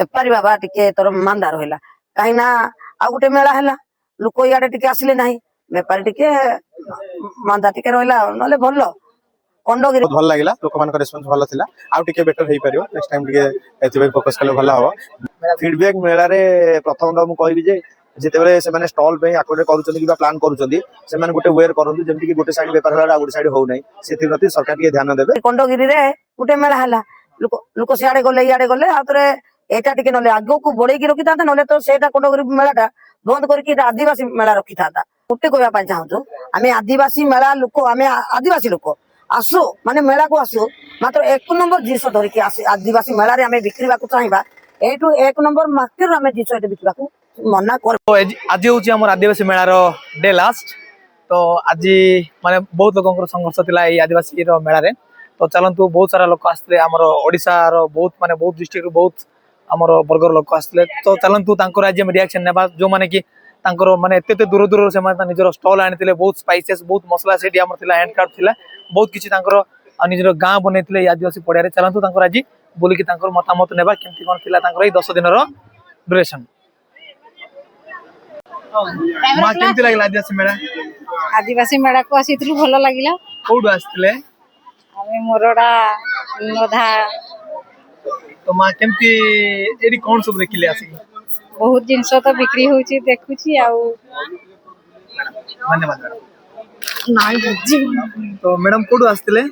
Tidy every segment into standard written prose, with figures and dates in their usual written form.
ବେପାରୀ ବାବା ଟିକେ ତୋର ମାନ୍ଦା ରହିଲା କାହିଁକି ନା ଆଉ ଗୋଟେ ମେଳା ହେଲା ଲୋକ ଇଆଡେ ଟିକେ ଆସିଲେ ନାହିଁ ବେପାରୀ ଟିକେ ମାନ୍ଦା ଟିକେ ରହିଲା ନହେଲେ ଭଲ ଖଣ୍ଡଗିରି ଭଲ ଲାଗିଲା ଲୋକମାନଙ୍କ ରେସ୍ପନ୍ସ ଭଲ ଥିଲା ଆଉ ଟିକେ ବେଟର ହେଇପାରିବ ନେକ୍ସଟ ଟାଇମ ଟିକେ ଏଥିପାଇଁ ଫୋକସ କଲେ ଭଲ ହବ ଫିଡବ୍ୟାକ୍ ମେଳାରେ ପ୍ରଥମ ତ ମୁଁ କହିବି ଯେ ଯେତେବେଳେ ସେମାନେ ଷ୍ଟଲ ପାଇଁ ଆକୋମୋଡେଟ୍ କରୁଛନ୍ତି କିମ୍ବା ପ୍ଲାନ୍ କରୁଛନ୍ତି ସେମାନେ ଗୋଟେ ୱେର କରନ୍ତୁ ଯେମିତି ଗୋଟେ ସାଇଡ ବେପାର ହେଲା ଆଉ ଗୋଟେ ସାଇଡ ହଉନାହିଁ ସେଥିପ୍ରତି ସରକାର ଟିକେ ଧ୍ୟାନ ଦେବେ ଖଣ୍ଡଗିରିରେ ଗୋଟେ ମେଳା ହେଲା ଲୋକ ସିଆଡେ ଗଲେ ଇଆଡେ ଗଲେ ଆଉ ଥରେ ଏଇଟା ଟିକେ ନହେଲେ ଆଗକୁ ବଢେଇକି ରଖିଥାନ୍ତା ନହେଲେ ତ ସେଇଟା ଖଣ୍ଡଗିରି ମେଳାଟା ବନ୍ଦ କରିକି ଆଦିବାସୀ ମେଳା ରଖିଥାନ୍ତା ଗୋଟେ କହିବା ପାଇଁ ଚାହୁଁଛୁ ଆମେ ଆଦିବାସୀ ମେଳା ଲୋକ ଆମେ ଆଦିବାସୀ ଲୋକ ଆସୁ ମାନେ ମେଳାକୁ ଆସୁ ମାତ୍ର 1 ନମ୍ବର ଜିନିଷ ଧରିକି ଆଦିବାସୀ ମେଳାରେ ଆମେ ବିକ୍ରିବାକୁ ଚାହିଁବା ଏଇଠୁ 1 ନମ୍ବର ମାର୍କେଟରୁ ଆମେ ଜିନିଷ ଏଠି ବିକିବାକୁ ମନା କର आज हूँ आम आदिवासी मेलार डे लास्ट तो आज माने बहुत लोक संघर्ष था ये आदिवासी मेला रे तो चलतु बहुत सारा लोक आसते आमर ओडिशार बहुत माने बहुत डिस्ट्रिक्ट बहुत आमर वर्गर लोक आसते तो चलतु आज रिएक्शन नेबा जो माने कि माने एत दूर दूर से निजर स्टल आनी बहुत स्पाइसेस बहुत मसला से हैंड क्राफ्ट थिला बहुत किसी निजर गाँ बनई आदिवासी पड़िया चलतु आज बुलिकी मतामत नेबा केमती कौन थी 10 दिन ड्यूरेशन केमती लगला आदिवासी मेला आदिवासी मेला को आसी भल लगिला कौटू आसते आमे मोरडा नधा तो माँ केमती एडी कौन सब देखिले आसी बहुत जिनस तो बिक्री होची देखुची आउ धन्यवाद नाइ बुझी तो मैडम कौटू आसते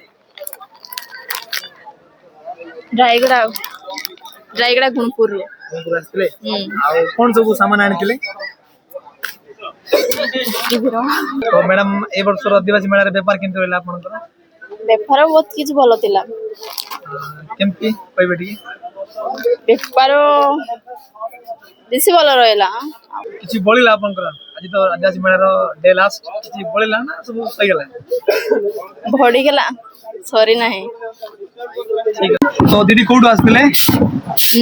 रायगड़ा गुणपुर आसते कौन सब सामान आनी तो मैडम ए वर्ष आदिवासी मेला बेपार केमती रहला आपनकर बेपार बहुत किछ भलो थिला केमती कहबे टी बेपार बेसी भलो रहला किछि बोलिला आपनकर आज तो आदिवासी मेला रो डे लास्ट किछि बोलिला ना सब सही गेला भड़ी गेला सॉरी नाही ठीक है तो दीदी कोडू आसले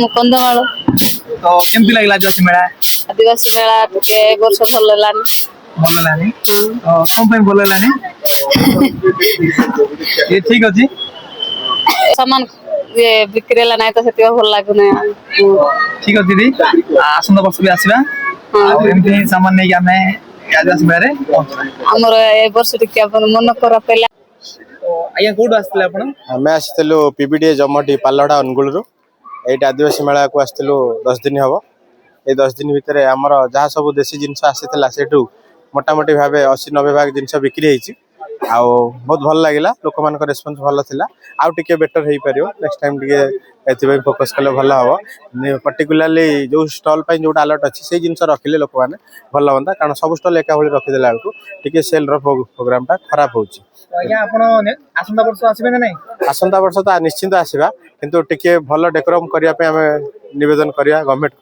मुकंदमाल तो केमती लागला आदिवासी मेला के वर्ष भल लानी भल लानी कौन पे भल लानी ये ठीक अछि सामान ये बिक्रेला नाही तो सेतिवा भल लागु नै ठीक अछि दीदी आसंद वर्ष भी आसीबा एमती सामान नै हमें आदिवासी मेला रे हमर ए वर्ष के अपन मन करा पेला तो आया कोड आसले आपण हमें आसितलु पीबीडी जमटी पालड़ा अनुगुल रो एटा आदिवासी मेला को आसितलु 10 दिन हबो ए 10 दिन भितर आमर जहाँ सब देशी जिनस आसीला सेठू मोटामोटी भाव 80-90 भाग जिनस बिक्री होती बहुत भल लगे लोक मान रेस्पन्स भल था आउ टे बेटर हो पार नेक्स्ट टाइम टे फोकस कले भल हम पर्टिकुलाली जो स्टल जो अलर्ट अच्छी से जिन रखिले लोक मैंने भल हाँ कारण सब स्टल एका भाई रखीदेला बेलू सेल प्रोग्राम खराब हो आसंता वर्ष तो निश्चिंत आसवा किंतु टिके भल डेकोरम करने आम नवेदन करिया गवर्नमेंट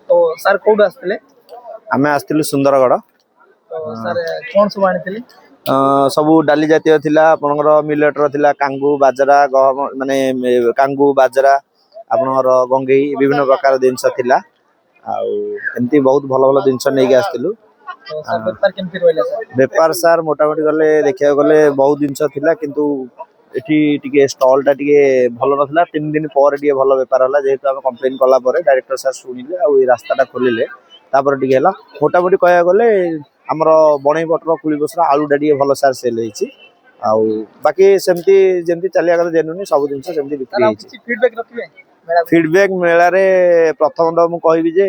तो सर कोड आसते आम आसलु सुंदरगढ़ सर कौन सब आनी सब डाली जातीय थिला आपनकर मिलेटर थिला कांगू बाजरा गहम माने कांगू बाजरा आपनकर गंगई विभिन्न प्रकार जिनस थिला एमती बहुत भल भल जिनस नहीं आसलु बेपार सार मोटामोटी गले देखा गले बहुत जिनस थिला किंतु एठी टिके स्टॉल टा टिके भल नथिला 3 दिन पर टिके भल बेपार होला जेहेतु हम कंप्लेन कला परे डायरेक्टर सर सुनिले आ ए रास्ता टा खोलिले तापर टिके हला मोटामोटी कहया गले हमर बणई पटर कुली बसरा आलू डाडी भल सार सेल होईची आ बाकी सेमती जेमती चलिया गले जेनुनी सब जिनस सेमती बिक्री होईची फीडबैक रखिबे फीडबैक मेला रे प्रथम तो मु कहबी जे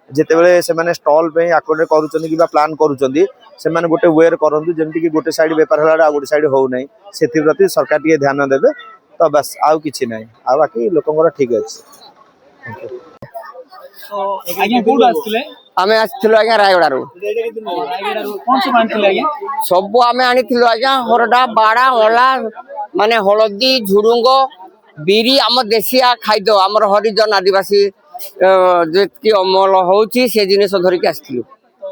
जेतेबेले से माने स्टॉल पे आकोडे करूचंदी किबा प्लान करूचंदी से माने गोटे वेयर करंतु जेमती कि गोटे साइड बेपार होला आ गोटे साइड हो नै सेति प्रति सरकार टिके ध्यान देबे तो बस आउ किछि नै आ बाकी लोकंगर ठीक अछि तो आज्ञा कोड आस्तिले आमे आस्तिलो आज्ञा रायगड़ा रो कौन सब आनथिले आज्ञा सब आमे आनिथिलो आज्ञा हरडा बाड़ा ओला माने हळदी झुडुंग बिरी आम देशिया खाइदो हमर हरिजन आदिवासी जेतकी अमल होउची से जिनिस धरिक आस्तिलो तो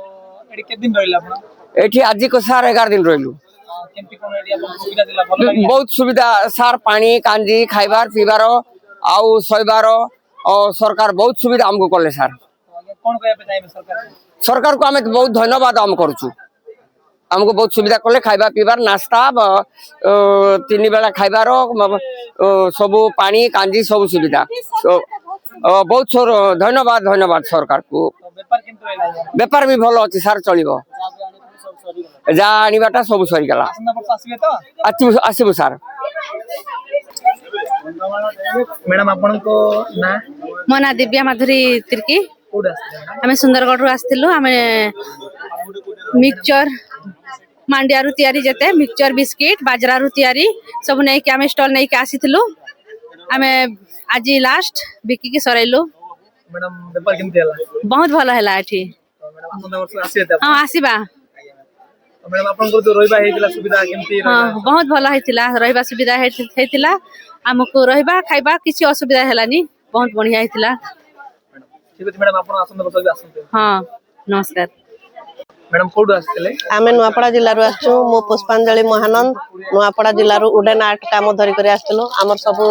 एडी के दिन रहला आपण एठी आजि को सार 11 दिन रहलु केमती कोन एडी आपण सुविधा दिला भल लागि बहुत सुविधा सार पानी कांजी खाइबार पीबार आउ सयबार और सरकार बहुत सुविधा हमको कले सार कौन कहया पे चाहे सरकार सरकार को हमें बहुत धन्यवाद हम करूछु आमको बहुत सुविधा कले खाइबा पीबार नाश्ता 3 बेला खाइबार सब पानी कांजी सब सुविधा तो बहुत धन्यवाद धन्यवाद सरकार को बेपार भी भल अच्छी सार चलो जा आनीबाटा सब सरीगला आसबू सार मैडम आपण को ना मो ना दिव्या माधुरी तिर्की आम सुंदरगढ़ आसलु आम मिक्सचर मांडिया रु तैयारी जेते मिक्सचर बिस्किट बाजरा रु तैयारी सब नहीं कि आम स्टॉल नहीं के आसीथिलु आम आज लास्ट बिकी के सरैलु मैडम बेपार केमती हला बहुत भल हैला एठी मैडम आसंदा वर्ष आसीबे हां आसीबा मैडम आपण को तो रहबा हेतिला सुविधा केमती हां बहुत भल हैतिला रहबा सुविधा हैतिला हमको रहबा खाइबा किछि असुविधा हैलानी बहुत बढ़िया हैतिला ठीक अछि मैडम आपण आसंदा वर्ष भी आसंते हां नमस्कार मैडम कोड आसतले आमे नुआपड़ा जिल्ला रु आछू मो पुष्पांजलि महानंद नुआपड़ा जिल्ला रु उडेन आर्ट काम धरि करी आछलु हमर सब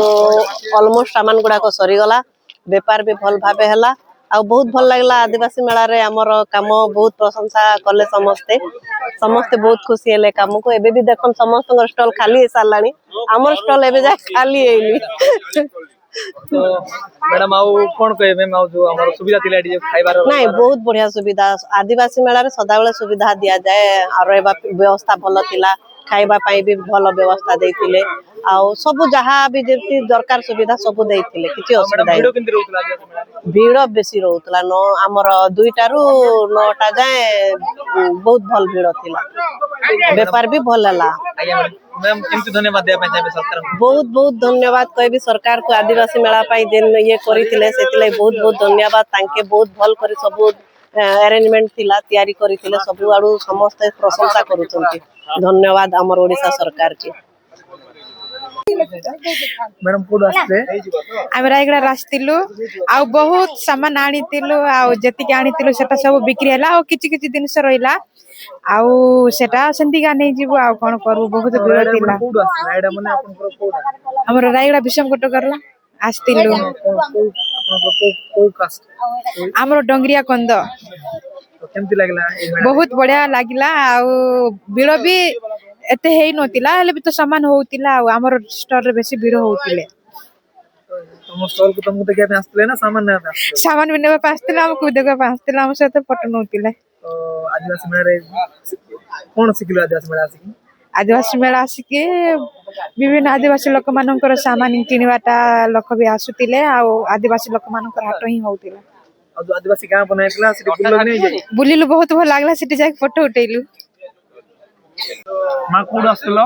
ऑलमोस्ट सामान गुडा को सरी गला व्यापार भी भल भाबे हला आ बहुत भल लागला आदिवासी मेला रे हमर काम बहुत प्रशंसा कले समस्ते समस्ते बहुत खुशी हेले काम को एबे भी देखन समस्त स्टॉल खाली हे सालानी हमर स्टॉल एबे जा खाली हेली तो मैडम आउ कोन कहबे माउ जो हमर सुविधा दिला जे खाइबार नहीं बहुत बढ़िया सुविधा आदिवासी मेला रे सदा बेले सुविधा दिया जाए और रहबा व्यवस्था भल थिला खाइबा पाई भी भल व्यवस्था देथिले आ सब जहा भी जेती दरकार सुविधा सब देथिले किछि असुविधा वीडियो केमती रहउतला जे भीड़ बेसी रहउतला न हमर 2टा रु 9टा जाए बहुत भल भीड़ थिला व्यापार भी भल हला आज्ञा मैम केमती धन्यवाद दे पे चाहे सरकार बहुत बहुत धन्यवाद कहबी सरकार को आदिवासी मेला पाई जेन ये करिथिले सेतिले बहुत बहुत धन्यवाद तांके बहुत भल करी सब अरेंजमेंट थिला तैयारी करिथिले सब आडू समस्त प्रशंसा करूछंती धन्यवाद हमर ओडिसा सरकार के मैडम कोड आसते आम रायगड़ा आसलु आ बहुत सामान आनीलु आती आनीलु सेटा सब बिक्री है किछि किछि जिनस रहिला आउ सेटा सेंतिका नहीं जीवु आ कोन करू बहुत भीड़ थिला कोड आसला एडा माने आपन को कोड हमर रायगड़ा विषम कट करला आस्तिलु आपन को कास्ट हमर डंगरिया कंद तो केमती लागला ए मैडम बहुत बढ़िया लागिला आउ भीड़ भी एते हेई नतिला हेले भी तो सामान होतिला आ हमर स्टोर रे बेसी भीड़ होतिले तुम स्टॉल को तुमको देखा पे आसले ना सामान ना आसले सामान भी नेबा पास्तिला हमको देखा पास्तिला हम साथे फोटो नतिले तो आदिवासी मेला रे कोन सिखिलो आदिवासी मेला सिखि आदिवासी मेला आसिके विभिन्न आदिवासी लोक मानकर सामान किनिबाटा लोक भी आसुतिले आ आदिवासी लोक मानकर हाट ही होतिला आ जो आदिवासी गांव बनाइतला सिटी बुल्लो नहीं जाई बुलिलु बहुत भल लागला सिटी जाके फोटो उठैलु मा कोड आसलो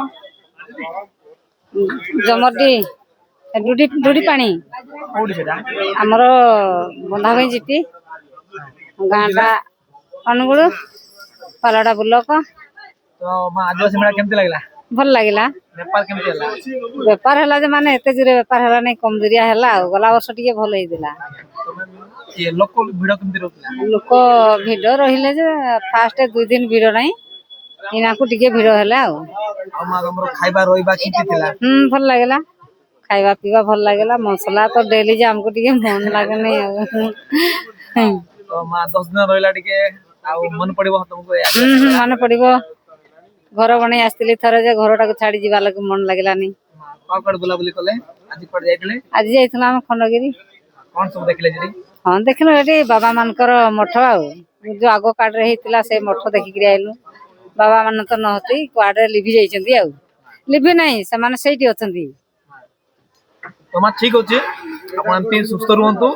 जमरडी डुडी डुडी पानी कोड सेटा हमर बंधा गई जिटी गांडा अनुगुल पालाडा बुलक तो मा आदिवासी मेला केमती लागला भल लागिला व्यापार केमती हला व्यापार हला जे माने एते जरे व्यापार हला नहीं कम जरिया हला गला वर्ष टिके भल होई दिला ये लोक भिड़ केमती रहउतला लोक भिड़ रहिले जे फास्ट 2 दिन भिड़ नहीं इना को टिके भिड़ हला आ मा हमर खाइबा रोइबा केमती थिला भल लागला खाइबा पीबा भल लागला मसला तो डेली जे हमको टिके मन लागे नहीं तो मा 10 दिन रोइला टिके आ मन पड़िबो तुमको मन पड़िबो घर बने आस्तिली थरे जे घरटा को छाड़ी जीवा लगे मन लागलानी काकड़ बुलाबुली कले आज पड़ जाइतले आज जाइतला हम खंडगिरी कोन सब देखले जरी हां देखलो एटी बाबा मानकर मठ आउ जो आगो काड रे हितला से मठ देखि गिरी आइलु बाबा मान तो नहती क्वाड रे लिभि जाइचंदी आउ लिभि नाही से माने सेठी अछंदी तो मा ठीक होचे आपण एमपी सुस्त रहंतु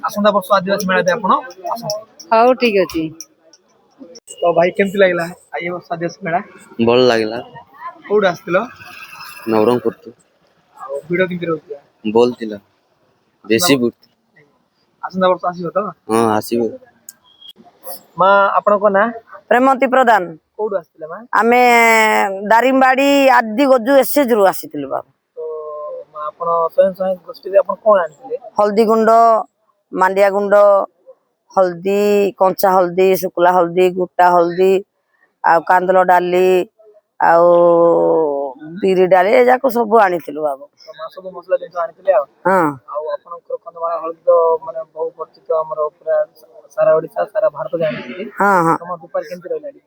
आसंदा वर्ष आदिवासी मेला दे आपण हाउ ठीक अछि तो भाई केमती लागला आइ वर्ष आदिवासी मेला भल लागला कोड आस्तिलो नवरंगपुर तो वीडियो केमती रहउतला बोलतिला देसी बुट आसंदा वर्ष आसीबो तो हां आसीबो मा आपण को ना प्रेमवती प्रधान कोड आस्तिला मा आमे दारिमबाड़ी आदि गजु एसएज रु आसीतिलु बाबा तो मा आपण स्वयं सहायक गोष्ठी आपण कोन आनथिले हल्दी गुंड मांडिया गुंड हल्दी कंचा हल्दी शुक्ला हल्दी गुटा हल्दी आ कांदलो डाली आ बिरी डाली ए जाको सब आनिथिलु बाबा तो मा सब मसला जिंस आनथिले आ हां आ आपण कंदमाला हल्दी तो माने बहु परिचित हमर पूरा सारा ओडिसा सारा भारत जानिथिले हां हां तम दुपार केमती रहलाडी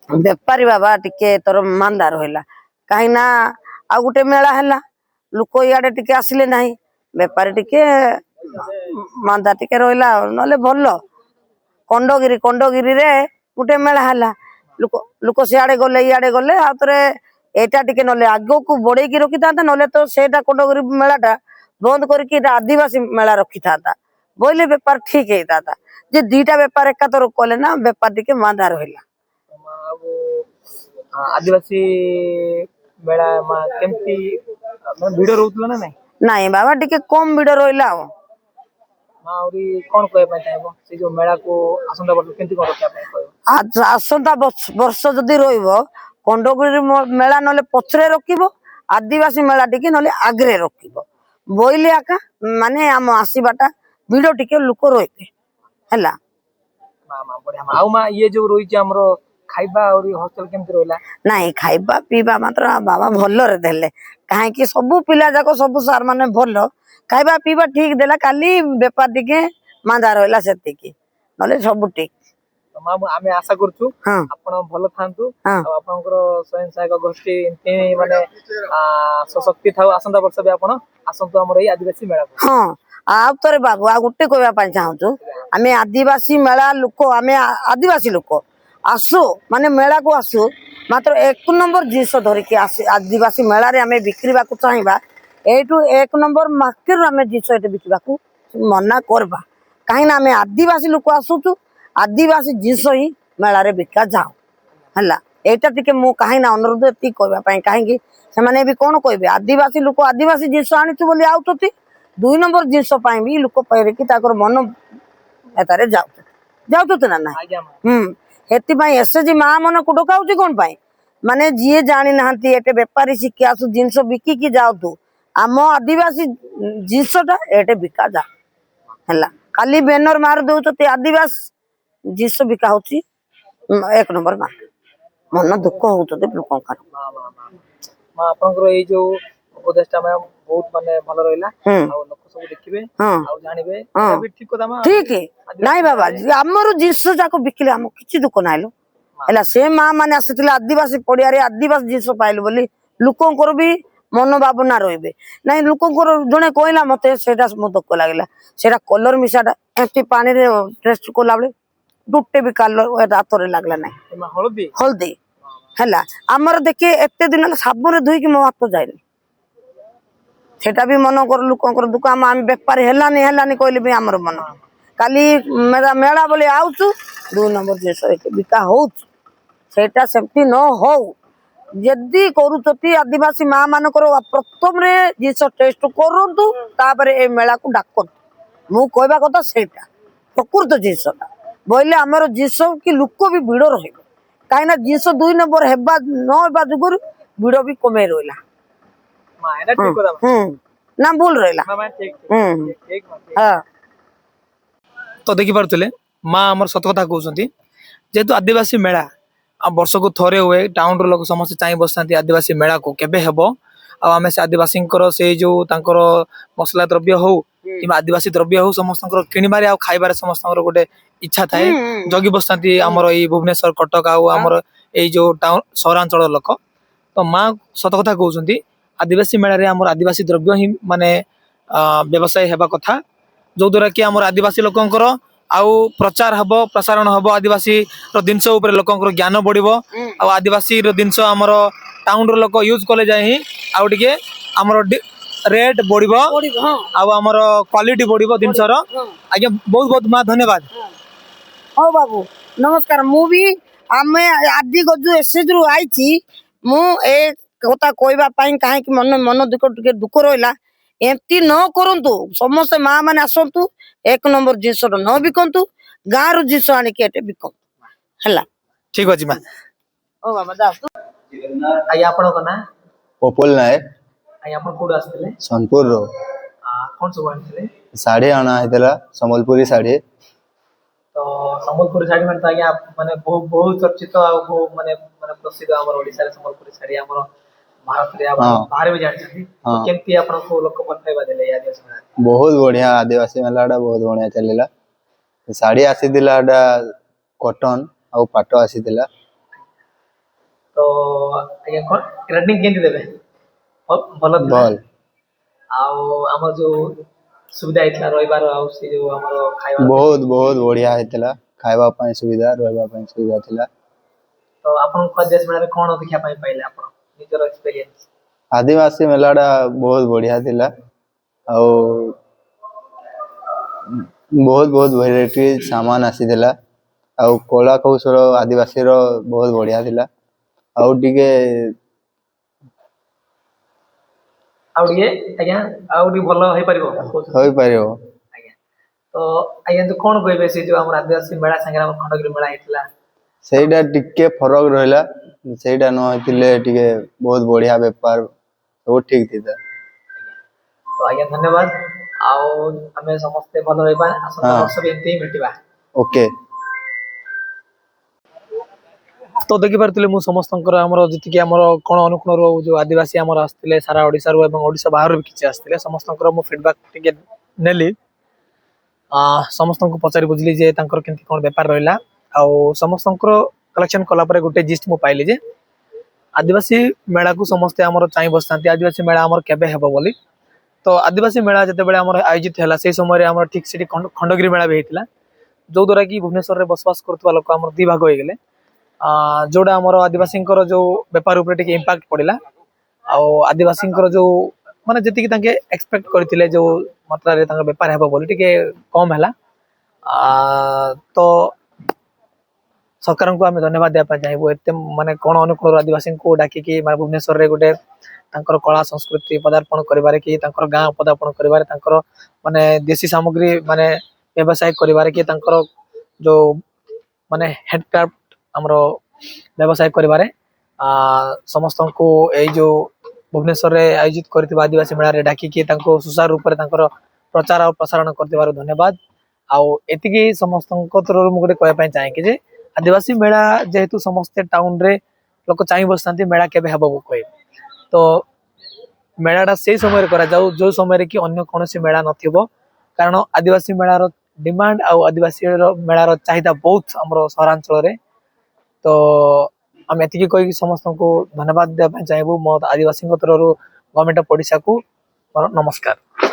ବେପାରୀ ବାବା ଟିକେ ତୋର ମାନ୍ଦା ରହିଲା କାହିଁକି ନା ଆଉ ଗୋଟେ ମେଳା ହେଲା ଲୋକ ଇଆଡେ ଟିକେ ଆସିଲେ ନାହିଁ ବେପାରୀ ଟିକେ ମାନ୍ଦା ଟିକେ ରହିଲା ନହେଲେ ଭଲ ଖଣ୍ଡଗିରିରେ ଗୋଟେ ମେଳା ହେଲା ଲୋକ ଲୋକ ସିଆଡେ ଗଲେ ଇଆଡେ ଗଲେ ଆଉ ଥରେ ଏଇଟା ଟିକେ ନହେଲେ ଆଗକୁ ବଢେଇକି ରଖିଥାନ୍ତା ନହେଲେ ତ ସେଇଟା ଖଣ୍ଡଗିରି ମେଳାଟା ବନ୍ଦ କରିକି ଏଇଟା ଆଦିବାସୀ ମେଳା ରଖିଥାନ୍ତା ବୋଇଲେ ବେପାର ଠିକ ହେଇଥାନ୍ତା ଯେ ଦିଟା ବେପାର ଏକାଥର କଲେ ନା ବେପାର ଟିକେ ମାନ୍ଦା ରହିଲା ଆଦିବାସୀ ମେଳା କେମିତି ଭିଡ ରହୁଥିଲା ନା ନାଇଁ? ନାଇଁ ବାବା ଟିକେ କମ ଭିଡ ରହିଲା ଆଉ ଆହୁରି କଣ କହିବା ପାଇଁ ଚାହିଁବ ସେ ଯୋଉ ମେଳାକୁ ଆସନ୍ତା ବର୍ଷ କେମିତି କଣ ରଖିବା ପାଇଁ କହିବ? ଆସନ୍ତା ବର୍ଷ ଯଦି ରହିବ ଖଣ୍ଡଗିରି ମେଳା ନହେଲେ ପଛରେ ରଖିବ ଆଦିବାସୀ ମେଳା ଟିକେ ନହେଲେ ଆଗରେ ରଖିବ ବୋଇଲେ ଆକା ମାନେ ଆମ ଆସିବାଟା ଭିଡ ଟିକେ ଲୋକ ରହିବେ ହେଲା ଆଉ ଇଏ ଯୋଉ ରହିଛି ଆମର ଖାଇବା ଆହୁରି ହଷ୍ଟେଲ କେମିତି ରହିଲା? ନାଇଁ ଖାଇବା ପିଇବା ମାତ୍ର ବାବା ଭଲରେ ଦେଲେ କାହିଁକି ସବୁ ପିଲା ଯାକ ସବୁ ସାର୍ ମାନେ ଭଲ ଖାଇବା ପିଇବା ଠିକ ଦେଲା କାଲି ବେପାର ଟିକେ ମାନ୍ଦା ରହିଲା ସେତିକି ନହେଲେ ସବୁ ଠିକ ଆମେ ଆଶା କରୁଛୁ ହଁ ଆପଣ ଭଲ ଥାନ୍ତୁ ହଁ ଆଉ ଆପଣଙ୍କର ସ୍ୱୟଂ ସହାୟକ ଗୋଷ୍ଠୀ ଏମିତି ମାନେ ସଶକ୍ତି ଥାଉ ଆସନ୍ତା ବର୍ଷ ବି ଆପଣ ଆସନ୍ତୁ ଆମର ଏଇ ଆଦିବାସୀ ମେଳାକୁ। ହଁ ଆଉ ଥରେ ବାବୁ ଆଉ ଗୋଟେ କହିବା ପାଇଁ ଚାହୁଁଛୁ ଆମେ ଆଦିବାସୀ ମେଳା ଲୋକ ଆମେ ଆଦିବାସୀ ଲୋକ ଆସୁ ମାନେ ମେଳାକୁ ଆସୁ ମାତ୍ର 1 ନମ୍ବର ଜିନିଷ ଧରିକି ଆଦିବାସୀ ମେଳାରେ ଆମେ ବିକ୍ରିବାକୁ ଚାହିଁବା ଏଇଠୁ 1 ନମ୍ବର ମାର୍କେଟରୁ ଆମେ ଜିନିଷ ଏଠି ବିକିବାକୁ ମନା କରିବା କାହିଁକିନା ଆମେ ଆଦିବାସୀ ଲୋକ ଆସୁଛୁ ଆଦିବାସୀ ଜିନିଷ ହିଁ ମେଳାରେ ବିକା ଯାଉ ହେଲା ଏଇଟା ଟିକେ ମୁଁ କାହିଁକି ଅନୁରୋଧ ଏତିକି କହିବା ପାଇଁ କାହିଁକି ସେମାନେ ବି କଣ କହିବେ ଆଦିବାସୀ ଲୋକ ଆଦିବାସୀ ଜିନିଷ ଆଣିଛୁ ବୋଲି ଆଉଛନ୍ତି 2 ନମ୍ବର ଜିନିଷ ପାଇଁ ବି ଲୋକ ପାଇକି ତାଙ୍କର ମନ ଏଠାରେ ଯାଉଛନ୍ତି ନା ନାହିଁ ସେଥିପାଇଁ ଏସଏଚଜି ମା ମାନଙ୍କୁ ଡକାଉଛି କଣ ପାଇଁ ମାନେ ଯିଏ ଜାଣି ନାହାନ୍ତି ଏଟେ ବେପାରୀ ଶିଖି ଆସୁ ଜିନିଷ ବିକିକି ଯାଉଛୁ ଆମ ଆଦିବାସୀ ଜିନିଷଟା ଏଟେ ବିକା ଯାଉ ହେଲା ଖାଲି ବ୍ୟାନର ମାରି ଦଉଛନ୍ତି ଆଦିବାସୀ ଜିନିଷ ବିକା ହଉଛି 1 ନମ୍ବର ମାର୍କେଟ ମନ ଦୁଃଖ ହଉଛନ୍ତି ଲୋକଙ୍କର ଆପଣଙ୍କର ଏଇ ଯୋଉ ଉପଦେଶଟା ବହୁତ ମାନେ ଭଲ ରହିଲା ଆଉ ଲୋକ ସବୁ ଦେଖିବେ ଆଉ ଜାଣିବେ ଠିକ କଥା ଠିକ ନାଇଁ ବାବା ଆମର ଜିନିଷ ଯାକ ବିକିଲେ ଆମ କିଛି ଦୁଃଖ ନାହିଁ ହେଲା ସେ ମା ମାନେ ଆସିଥିଲେ ଆଦିବାସୀ ପଡିଆରେ ଆଦିବାସୀ ଜିନିଷ ପାଇଲୁ ବୋଲି ଲୋକଙ୍କର ବି ମନ ଭାବନା ରହିବେ ନାଇଁ ଲୋକଙ୍କର ଜଣେ କହିଲା ମତେ ସେଇଟା ମୋ ଦୁଃଖ ଲାଗିଲା ସେଇଟା କଲର ମିଶାଟା ଏମିତି ପାଣିରେ ଟେଷ୍ଟ କଲା ବେଳେ ଗୋଟେ ବି କଲର ହାତରେ ଲାଗିଲା ନାହିଁ ହଳଦୀ ହେଲା ଆମର ଦେଖି ଏତେ ଦିନ ହେଲା ସାବୁନରେ ଧୋଇକି ମୋ ହାତ ଯାଇନି ସେଟା ବି ମନଙ୍କର ଲୋକଙ୍କର ଦୁଃଖ ଆମେ ବେପାରୀ ହେଲାନି କହିଲେ ବି ଆମର ମନ କାଲି ମେଳା ବୋଲି ଆଉଛୁ 2 ନମ୍ବର ଜିନିଷ ଏଠି ବିକା ହଉଛି ସେଇଟା ସେମିତି ନ ହଉ ଯଦି କରୁଛନ୍ତି ଆଦିବାସୀ ମା ମାନଙ୍କର ପ୍ରଥମରେ ଜିନିଷ ଟେଷ୍ଟ କରନ୍ତୁ ତାପରେ ଏ ମେଳାକୁ ଡାକନ୍ତୁ ମୁଁ କହିବା କଥା ସେଇଟା ପ୍ରକୃତ ଜିନିଷଟା ବୋଇଲେ ଆମର ଜିନିଷ କି ଲୋକ ବି ଭିଡ ରହିବ କାହିଁକିନା ଜିନିଷ 2 ନମ୍ବର ନ ହେବା ଯୋଗୁରୁ ଭିଡ ବି କମେଇ ରହିଲା ନା ଭୁଲ ରହିଲା ତ ଦେଖିପାରୁଥିଲେ ମା ଆମର ସତ କଥା କହୁଛନ୍ତି ଯେହେତୁ ଆଦିବାସୀ ମେଳା ବର୍ଷକୁ ଥରେ ହୁଏ ଟାଉନର ଲୋକ ସମସ୍ତେ ଚାହିଁ ବସିଥାନ୍ତି ଆଦିବାସୀ ମେଳାକୁ କେବେ ହେବ ଆଉ ଆମେ ସେ ଆଦିବାସୀଙ୍କର ସେଇ ଯୋଉ ତାଙ୍କର ମସଲା ଦ୍ରବ୍ୟ ହଉ କିମ୍ବା ଆଦିବାସୀ ଦ୍ରବ୍ୟ ହଉ ସମସ୍ତଙ୍କର କିଣିବାରେ ଆଉ ଖାଇବାରେ ସମସ୍ତଙ୍କର ଗୋଟେ ଇଚ୍ଛା ଥାଏ ଜଗି ବସିଥାନ୍ତି ଆମର ଏଇ ଭୁବନେଶ୍ୱର କଟକ ଆଉ ଆମର ଏଇ ଯୋଉ ଟାଉନ ସହରାଞ୍ଚଳ ଲୋକ ତ ମା ସତ କଥା କହୁଛନ୍ତି ଆଦିବାସୀ ମେଳାରେ ଆମର ଆଦିବାସୀ ଦ୍ରବ୍ୟ ହିଁ ମାନେ ବ୍ୟବସାୟ ହେବା କଥା ଯୋଉ ଦ୍ୱାରା କି ଆମର ଆଦିବାସୀ ଲୋକଙ୍କର ଆଉ ପ୍ରଚାର ହବ ପ୍ରସାରଣ ହବ ଆଦିବାସୀ ର ଜିନିଷ ଉପରେ ଲୋକଙ୍କର ଜ୍ଞାନ ବଢିବ ଆଉ ଆଦିବାସୀ ର ଜିନିଷ ଆମର ଟାଉନର ଲୋକ ୟୁଜ କଲେ ଯାଏ ହିଁ ଆଉ ଟିକେ ଆମର ରେଟ୍ ବଢିବ ଆଉ ଆମର କ୍ୱାଲିଟି ବଢିବ ଜିନିଷର ଆଜ୍ଞା ବହୁତ ବହୁତ ମା ଧନ୍ୟବାଦ ହଉ ବାବୁ ନମସ୍କାର ମୁଁ ବି ଆମେ ଆଦି ଗଜୁ ଏସଏଚଜି ରୁ ଆଇଛି ମୁଁ ଏ କଥା କହିବା ପାଇଁ କାହିଁକି ମନ ଟିକେ ଦୁଃଖ ରହିଲା ଏମିତି ନ କରନ୍ତୁ ସମସ୍ତେ ମା ମାନେ ଆସନ୍ତୁ 1 ନମ୍ବର ଜିନିଷଟା ନ ବିକନ୍ତୁ ଗାଁରୁ ଜିନିଷ ଆଣିକି ଏଠି ବିକନ୍ତୁ ହେଲା ଠିକ ଅଛି ମା ହଉ ବାବା ଯାଅ ଆଜ୍ଞା ଆପଣଙ୍କ ନାଁ ପପୁଲ ନାୟକ ଆଜ୍ଞା ଆପଣ କୋଉଠୁ ଆସିଥିଲେ ସୋନପୁରରୁ କଣ ସବୁ ଆଣିଥିଲେ ଶାଢୀ ଅଣା ହେଇଥିଲା ସମ୍ବଲପୁରୀ ଶାଢୀ ତ ସମ୍ବଲପୁରୀ ଶାଢୀ ମାନେ ତ ଆଜ୍ଞା ମାନେ ବହୁତ ଚର୍ଚ୍ଚିତ ଆଉ ବହୁ ମାନେ ପ୍ରସିଦ୍ଧ ଆମର ଓଡିଶାରେ ସମ୍ବଲପୁରୀ ଶାଢୀ ଆମର ଭାରତରେ ବାହାରେ ବି ଜାଣିଛନ୍ତି କେମିତି ଆପଣଙ୍କୁ ଲୋକ ଭଲ ପାଇବା ଦେଲେ ଆଦିବାସୀ ମେଳା ବହୁତ ବଢିଆ ଆଦିବାସୀ ମେଳାଟା ବହୁତ ବଢିଆ ଚାଲିଲା ଶାଢୀ ଆସିଥିଲା ଏଟା କଟନ ଆଉ ପାଟ ଆସିଥିଲା तो आज्ञा कौन रेटिंग केंति देबे भल भल आउ हमर जो सुविधा इतला रहिबार आउ से जो हमर खाଇବା बहुत बहुत बढ़िया हेतला खाଇବା ପାଇଁ सुविधा रहବା ପାଇଁ सुविधा थिला तो आपन को देश मेला रे कोन देखिया पाई पाइले आपन निजर एक्सपीरियंस आदिवासी मेलाटा बहुत बढ़िया थिला ଆଉ बहुत बहुत भेराइटी सामान आसीथिला ଆଉ କଳା କୌଶଳ ଆଦିବାସୀର ବହୁତ ବଢିଆ ଥିଲା ଆଉ ଟିକେ आज्ञा आउडी भल होई परिबो होई ପାରିବ आज्ञा तो आज्ञा जो कोन कहबे से जो हमर आदिवासी मेला संगे हमर खंडगिरी मेला हेतला ସେଇଟା ଟିକେ ଫରକ ରହିଲା ସେଇଟା ନ ହେଇଥିଲେ ଟିକେ ବହୁତ ବଢିଆ ବେପାର ସବୁ ଠିକ ଥିଲା तो आज्ञा धन्यवाद आउ हमें समस्त भल रहबा आसंता हाँ। वर्ष भी एंती भेटिबा ओके तो देखि पारतिले मु समस्तंकर हमर जति हमर कोन अनुकोण जो आदिवासी हमर आस्तिले सारा ओडिसा रो एवं ओडिसा बाहर भी किछि आस्तिले समस्तंकर मु फीडबैक टिके नेली समस्तंको पचारि बुझली जे तांकर केंति कोन व्यापार रहला आ समस्तंकर कलेक्शन कला परे गुटे जिस्ट मु पाइली जे आदिवासी मेला को समस्त हमर चाहि बसतांती आदिवासी मेला हमर केबे हेबो बोली तो आदिवासी मेला जते बेले हमर आयोजित हैला से समय रे हमर ठीक सिटी खंडगिरी मेला भी हेतिला जो द्वारा कि भुवनेश्वर रे बसवास करतवा लोक हमर दी भाग होई गेले जोड़ा हमर आदिवासी जो व्यापार ऊपर टिके इंपैक्ट पड़िला आ आदिवासी जो माने जति कि तांके एक्सपेक्ट करथिले जो मात्रा रे तांका व्यापार हेबो बोली टिके कम हैला तो सरकार को आम धन्यवाद देवा चाहिए एत माने कौन अनुकूल आदिवासी को डाकिकी माने भुवनेश्वर रे गोटे तांकर कला संस्कृति पदार्पण करिवारे कि तांकर गाँ पदार्पण करिवारे तांकर माने देशी सामग्री माने व्यवसाय करिवारे कि तांकर जो माने हैंडक्राफ्ट हमरो व्यवसाय करिवारे समस्त को एई जो भुवनेश्वर रे आयोजित करथिबा आदिवासी मेला रे डाकिकी तांको सुचारू रूप रे तांकर प्रचार और प्रसारण करथिबार धन्यवाद आउ एतिकी समस्त तरफ मु गोटे कहया पय चाहे कि जे आदिवासी मेला जेहेतु समस्ते टाउन रे लोक चाहि बसतांती मेला केबे हेबो कहि तो मेलाटा से समय रे करा जाऊ जो समय रे कि अन्य कोनोसी मेला नथिबो कारण आदिवासी मेलार डिमांड आ आदिवासी मेलार चाहिदा बहुत हमरो सहरांचल रे तो हम एतिकी कहि समस्त को धन्यवाद देबा चाहबो मो आदिवासी तरफ गवर्नमेंट पड़िसा को नमस्कार।